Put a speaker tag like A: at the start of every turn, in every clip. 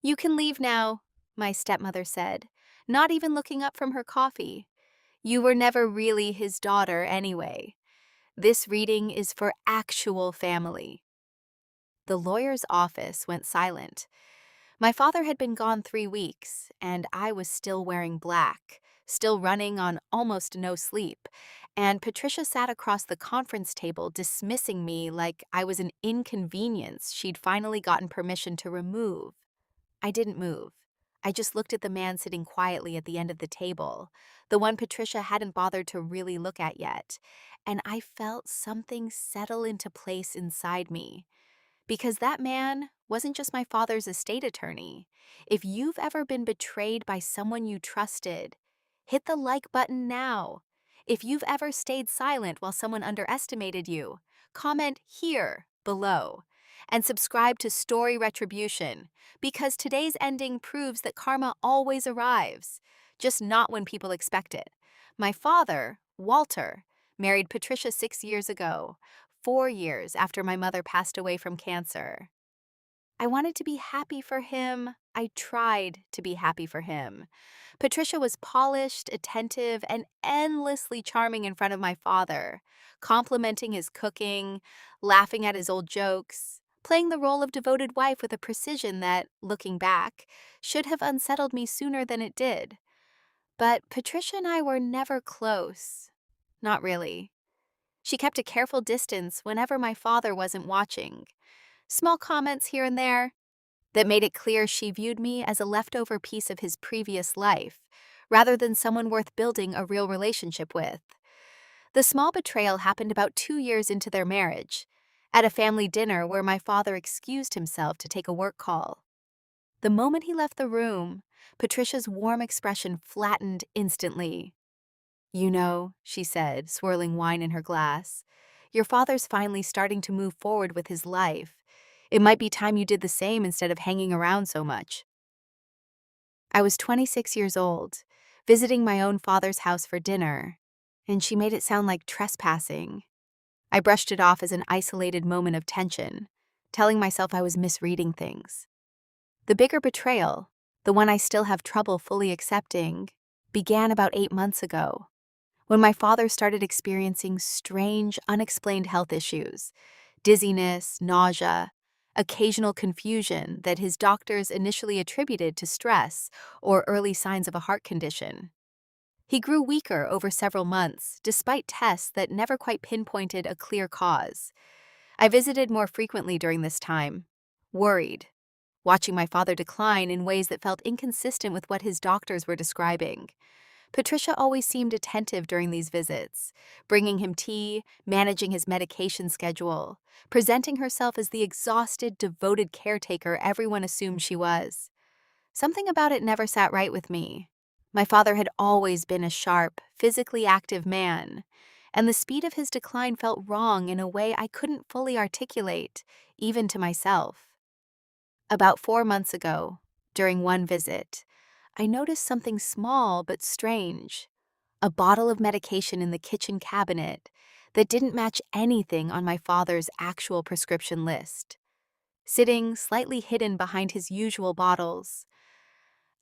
A: "You can leave now," my stepmother said, not even looking up from her coffee. "You were never really his daughter anyway. This reading is for actual family." The lawyer's office went silent. My father had been gone 3 weeks, and I was still wearing black, still running on almost no sleep, and Patricia sat across the conference table dismissing me like I was an inconvenience she'd finally gotten permission to remove. I didn't move. I just looked at the man sitting quietly at the end of the table, the one Patricia hadn't bothered to really look at yet, and I felt something settle into place inside me. Because that man wasn't just my father's estate attorney. If you've ever been betrayed by someone you trusted, hit the like button now. If you've ever stayed silent while someone underestimated you, comment here below. And subscribe to Story Retribution, because today's ending proves that karma always arrives, just not when people expect it. My father, Walter, married Patricia 6 years ago, 4 years after my mother passed away from cancer. I wanted to be happy for him. I tried to be happy for him. Patricia was polished, attentive, and endlessly charming in front of my father, complimenting his cooking, laughing at his old jokes, playing the role of devoted wife with a precision that, looking back, should have unsettled me sooner than it did. But Patricia and I were never close. Not really. She kept a careful distance whenever my father wasn't watching. Small comments here and there that made it clear she viewed me as a leftover piece of his previous life, rather than someone worth building a real relationship with. The small betrayal happened about 2 years into their marriage, at a family dinner where my father excused himself to take a work call. The moment he left the room, Patricia's warm expression flattened instantly. "You know," she said, swirling wine in her glass, "your father's finally starting to move forward with his life. It might be time you did the same instead of hanging around so much." I was 26 years old, visiting my own father's house for dinner, and she made it sound like trespassing. I brushed it off as an isolated moment of tension, telling myself I was misreading things. The bigger betrayal, the one I still have trouble fully accepting, began about 8 months ago, when my father started experiencing strange, unexplained health issues, dizziness, nausea, occasional confusion that his doctors initially attributed to stress or early signs of a heart condition. He grew weaker over several months, despite tests that never quite pinpointed a clear cause. I visited more frequently during this time, worried, watching my father decline in ways that felt inconsistent with what his doctors were describing. Patricia always seemed attentive during these visits, bringing him tea, managing his medication schedule, presenting herself as the exhausted, devoted caretaker everyone assumed she was. Something about it never sat right with me. My father had always been a sharp, physically active man, and the speed of his decline felt wrong in a way I couldn't fully articulate, even to myself. About 4 months ago, during one visit, I noticed something small but strange: a bottle of medication in the kitchen cabinet that didn't match anything on my father's actual prescription list, sitting slightly hidden behind his usual bottles.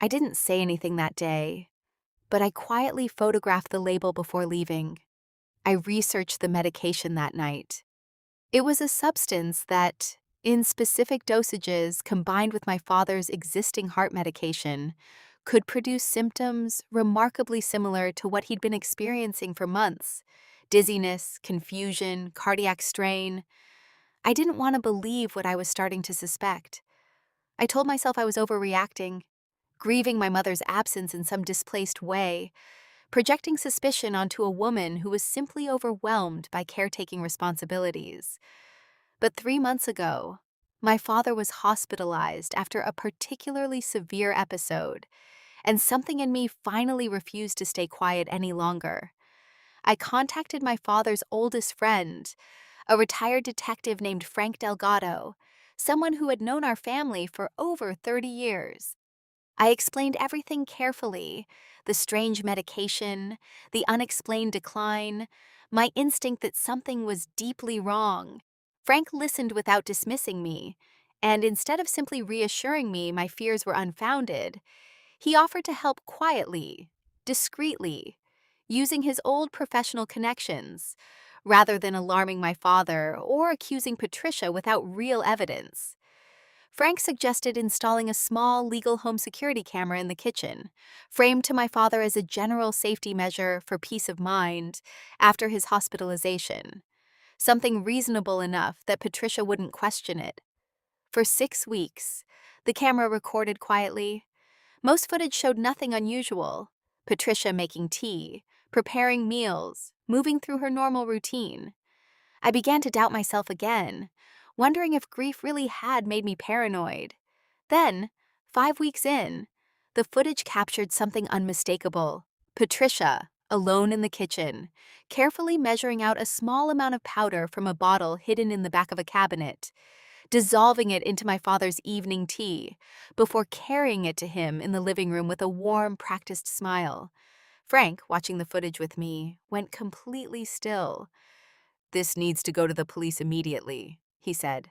A: I didn't say anything that day, but I quietly photographed the label before leaving. I researched the medication that night. It was a substance that, in specific dosages combined with my father's existing heart medication, could produce symptoms remarkably similar to what he'd been experiencing for months: dizziness, confusion, cardiac strain. I didn't want to believe what I was starting to suspect. I told myself I was overreacting, grieving my mother's absence in some displaced way, projecting suspicion onto a woman who was simply overwhelmed by caretaking responsibilities. But 3 months ago, my father was hospitalized after a particularly severe episode, and something in me finally refused to stay quiet any longer. I contacted my father's oldest friend, a retired detective named Frank Delgado, someone who had known our family for over 30 years. I explained everything carefully: the strange medication, the unexplained decline, my instinct that something was deeply wrong. Frank listened without dismissing me, And instead of simply reassuring me my fears were unfounded, he offered to help quietly, discreetly, using his old professional connections, rather than alarming my father or accusing Patricia without real evidence. Frank suggested installing a small legal home security camera in the kitchen, framed to my father as a general safety measure for peace of mind after his hospitalization, something reasonable enough that Patricia wouldn't question it. For 6 weeks, the camera recorded quietly. Most footage showed nothing unusual. Patricia making tea, preparing meals, moving through her normal routine. I began to doubt myself again, wondering if grief really had made me paranoid. Then, 5 weeks in, the footage captured something unmistakable. Patricia, alone in the kitchen, carefully measuring out a small amount of powder from a bottle hidden in the back of a cabinet, dissolving it into my father's evening tea, before carrying it to him in the living room with a warm, practiced smile. Frank, watching the footage with me, went completely still. "This needs to go to the police immediately," he said.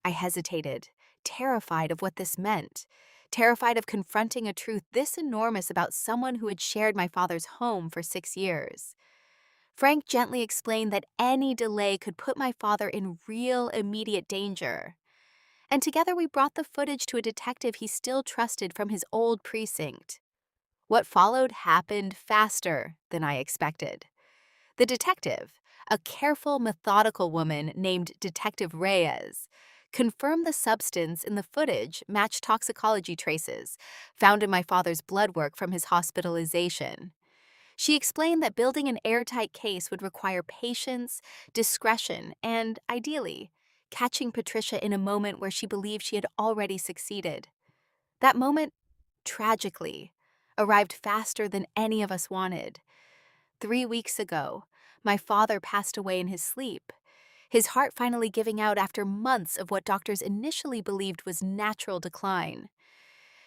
A: I hesitated, terrified of what this meant, terrified of confronting a truth this enormous about someone who had shared my father's home for 6 years. Frank gently explained that any delay could put my father in real, immediate danger. And together we brought the footage to a detective he still trusted from his old precinct. What followed happened faster than I expected. The detective, a careful, methodical woman named Detective Reyes, confirmed the substance in the footage matched toxicology traces found in my father's blood work from his hospitalization. She explained that building an airtight case would require patience, discretion, and, ideally, catching Patricia in a moment where she believed she had already succeeded. That moment, tragically, arrived faster than any of us wanted. 3 weeks ago, my father passed away in his sleep, his heart finally giving out after months of what doctors initially believed was natural decline.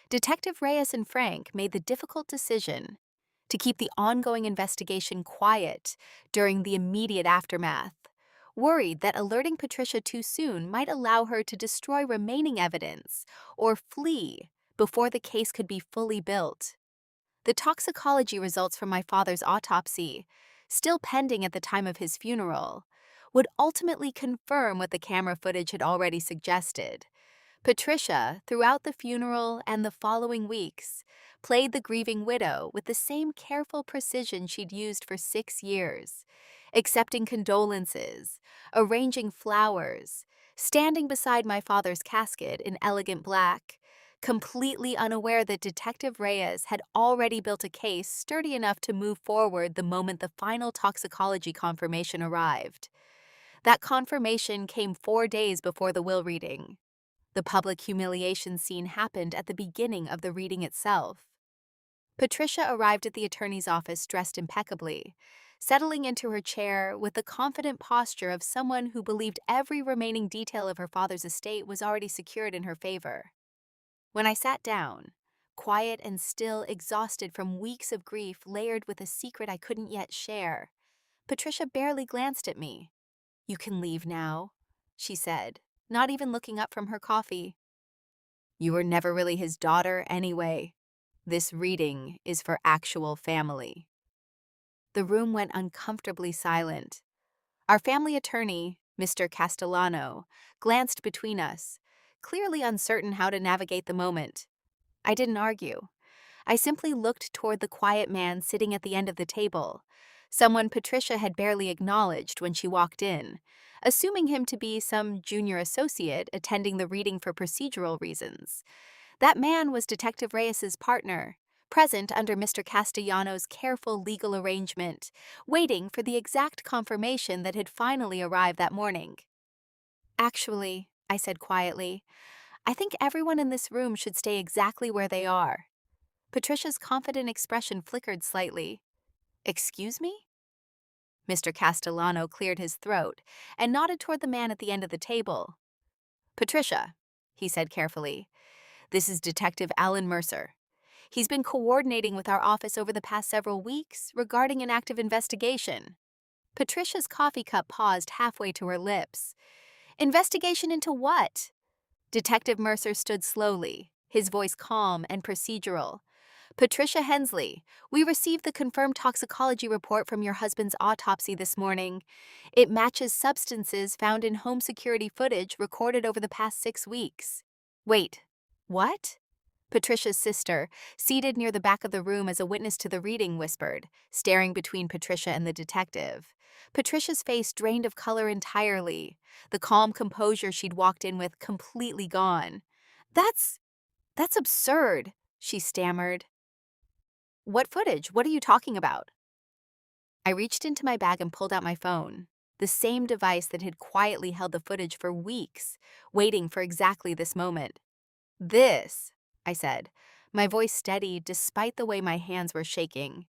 A: Detective Reyes and Frank made the difficult decision to keep the ongoing investigation quiet during the immediate aftermath, worried that alerting Patricia too soon might allow her to destroy remaining evidence or flee before the case could be fully built. The toxicology results from my father's autopsy, still pending at the time of his funeral, would ultimately confirm what the camera footage had already suggested. Patricia, throughout the funeral and the following weeks, played the grieving widow with the same careful precision she'd used for 6 years, accepting condolences, arranging flowers, standing beside my father's casket in elegant black, completely unaware that Detective Reyes had already built a case sturdy enough to move forward the moment the final toxicology confirmation arrived. That confirmation came 4 days before the will reading. The public humiliation scene happened at the beginning of the reading itself. Patricia arrived at the attorney's office dressed impeccably, settling into her chair with the confident posture of someone who believed every remaining detail of her father's estate was already secured in her favor. When I sat down, quiet and still, exhausted from weeks of grief layered with a secret I couldn't yet share, Patricia barely glanced at me. "You can leave now," she said, not even looking up from her coffee. "You were never really his daughter anyway. This reading is for actual family." The room went uncomfortably silent. Our family attorney, Mr. Castellano, glanced between us, clearly uncertain how to navigate the moment. I didn't argue. I simply looked toward the quiet man sitting at the end of the table, someone Patricia had barely acknowledged when she walked in, assuming him to be some junior associate attending the reading for procedural reasons. That man was Detective Reyes's partner, present under Mr. Castellano's careful legal arrangement, waiting for the exact confirmation that had finally arrived that morning. "Actually," I said quietly, "I think everyone in this room should stay exactly where they are." Patricia's confident expression flickered slightly. "Excuse me?" Mr. Castellano cleared his throat and nodded toward the man at the end of the table. "Patricia," he said carefully, "this is Detective Alan Mercer. He's been coordinating with our office over the past several weeks regarding an active investigation." Patricia's coffee cup paused halfway to her lips. "Investigation into what?" Detective Mercer stood slowly, his voice calm and procedural. Patricia Hensley, we received the confirmed toxicology report from your husband's autopsy this morning. It matches substances found in home security footage recorded over the past 6 weeks. Wait, what? Patricia's sister, seated near the back of the room as a witness to the reading, whispered, staring between Patricia and the detective. Patricia's face drained of color entirely, the calm composure she'd walked in with completely gone. That's absurd, she stammered. What footage? What are you talking about? I reached into my bag and pulled out my phone, the same device that had quietly held the footage for weeks, waiting for exactly this moment. This, I said, my voice steady despite the way my hands were shaking,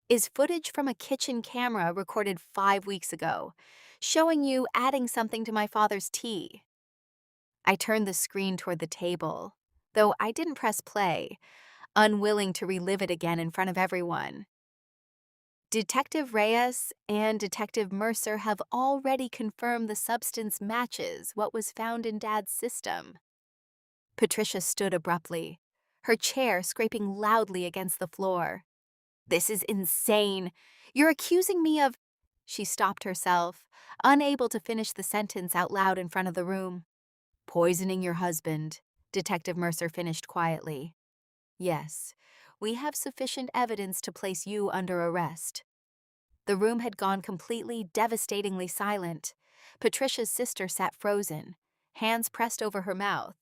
A: is footage from a kitchen camera recorded 5 weeks ago, showing you adding something to my father's tea. I turned the screen toward the table, though I didn't press play, unwilling to relive it again in front of everyone. Detective Reyes and Detective Mercer have already confirmed the substance matches what was found in Dad's system. Patricia stood abruptly, her chair scraping loudly against the floor. This is insane. You're accusing me of… She stopped herself, unable to finish the sentence out loud in front of the room. Poisoning your husband, Detective Mercer finished quietly. Yes, we have sufficient evidence to place you under arrest. The room had gone completely, devastatingly silent. Patricia's sister sat frozen, hands pressed over her mouth.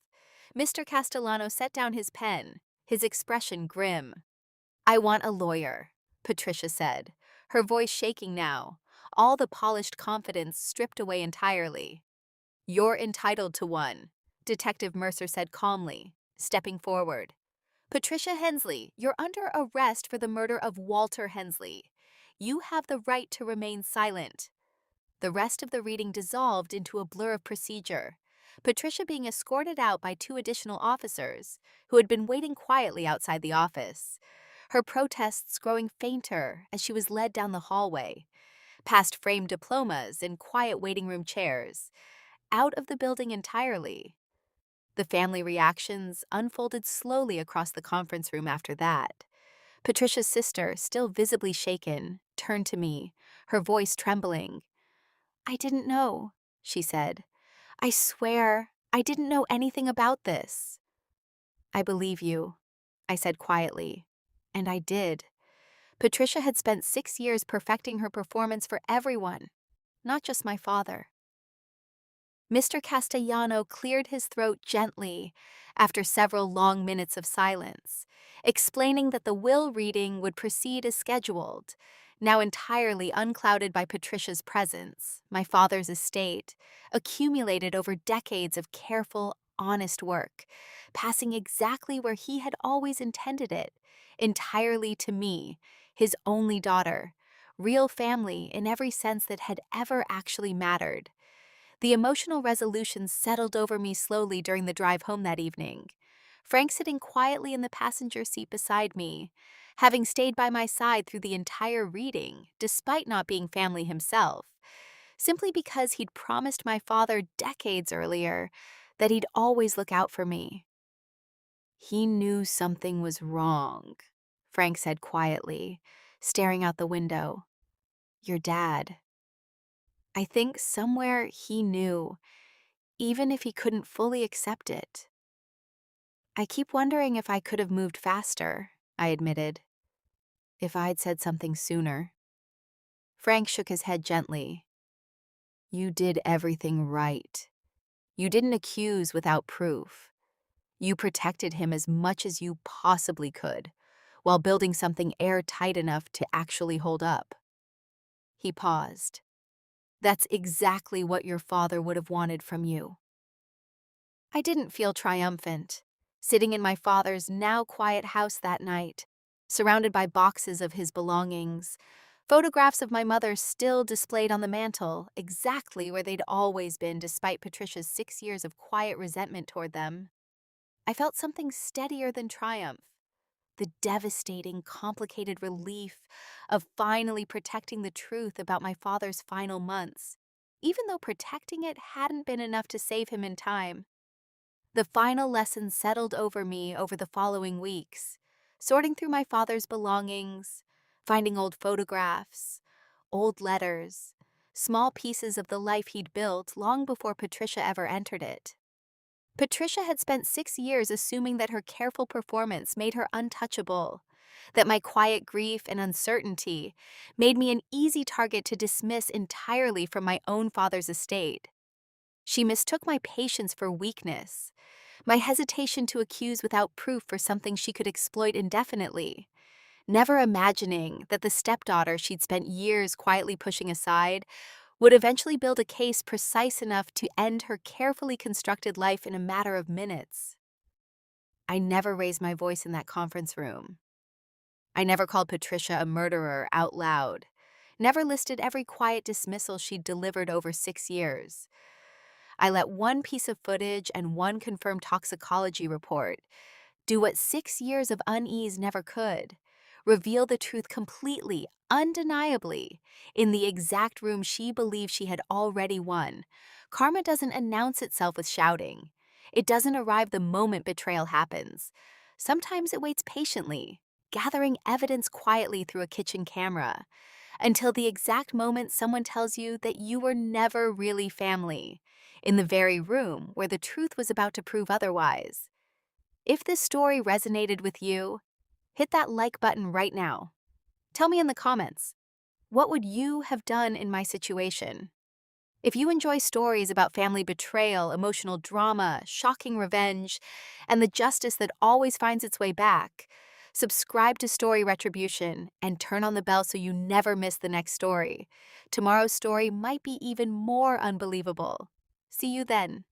A: Mr. Castellano set down his pen, his expression grim. I want a lawyer, Patricia said, her voice shaking now, all the polished confidence stripped away entirely. You're entitled to one, Detective Mercer said calmly, stepping forward. Patricia Hensley, you're under arrest for the murder of Walter Hensley. You have the right to remain silent. The rest of the reading dissolved into a blur of procedure, Patricia being escorted out by 2 additional officers who had been waiting quietly outside the office, her protests growing fainter as she was led down the hallway, past framed diplomas and quiet waiting room chairs, out of the building entirely. The family reactions unfolded slowly across the conference room after that. Patricia's sister, still visibly shaken, turned to me, her voice trembling. I didn't know, she said. I swear, I didn't know anything about this. I believe you, I said quietly. And I did. Patricia had spent 6 years perfecting her performance for everyone, not just my father. Mr. Castellano cleared his throat gently after several long minutes of silence, explaining that the will reading would proceed as scheduled, now entirely unclouded by Patricia's presence, my father's estate, accumulated over decades of careful, honest work, passing exactly where he had always intended it, entirely to me, his only daughter, real family in every sense that had ever actually mattered. The emotional resolution settled over me slowly during the drive home that evening. Frank sitting quietly in the passenger seat beside me, having stayed by my side through the entire reading, despite not being family himself, simply because he'd promised my father decades earlier that he'd always look out for me. He knew something was wrong, Frank said quietly, staring out the window. Your dad. I think somewhere he knew, even if he couldn't fully accept it. I keep wondering if I could have moved faster, I admitted. If I'd said something sooner. Frank shook his head gently. You did everything right. You didn't accuse without proof. You protected him as much as you possibly could, while building something airtight enough to actually hold up. He paused. That's exactly what your father would have wanted from you. I didn't feel triumphant, sitting in my father's now quiet house that night, surrounded by boxes of his belongings, photographs of my mother still displayed on the mantel, exactly where they'd always been despite Patricia's 6 years of quiet resentment toward them. I felt something steadier than triumph, the devastating, complicated relief of finally protecting the truth about my father's final months, even though protecting it hadn't been enough to save him in time. The final lesson settled over me over the following weeks, sorting through my father's belongings, finding old photographs, old letters, small pieces of the life he'd built long before Patricia ever entered it. Patricia had spent 6 years assuming that her careful performance made her untouchable, that my quiet grief and uncertainty made me an easy target to dismiss entirely from my own father's estate. She mistook my patience for weakness, my hesitation to accuse without proof for something she could exploit indefinitely, never imagining that the stepdaughter she'd spent years quietly pushing aside would eventually build a case precise enough to end her carefully constructed life in a matter of minutes. I never raised my voice in that conference room. I never called Patricia a murderer out loud, never listed every quiet dismissal she'd delivered over 6 years. I let one piece of footage and one confirmed toxicology report do what 6 years of unease never could: reveal the truth completely, undeniably, in the exact room she believed she had already won. Karma doesn't announce itself with shouting. It doesn't arrive the moment betrayal happens. Sometimes it waits patiently, gathering evidence quietly through a kitchen camera, until the exact moment someone tells you that you were never really family, in the very room where the truth was about to prove otherwise. If this story resonated with you, hit that like button right now. Tell me in the comments, what would you have done in my situation? If you enjoy stories about family betrayal, emotional drama, shocking revenge, and the justice that always finds its way back, subscribe to Story Retribution and turn on the bell so you never miss the next story. Tomorrow's story might be even more unbelievable. See you then.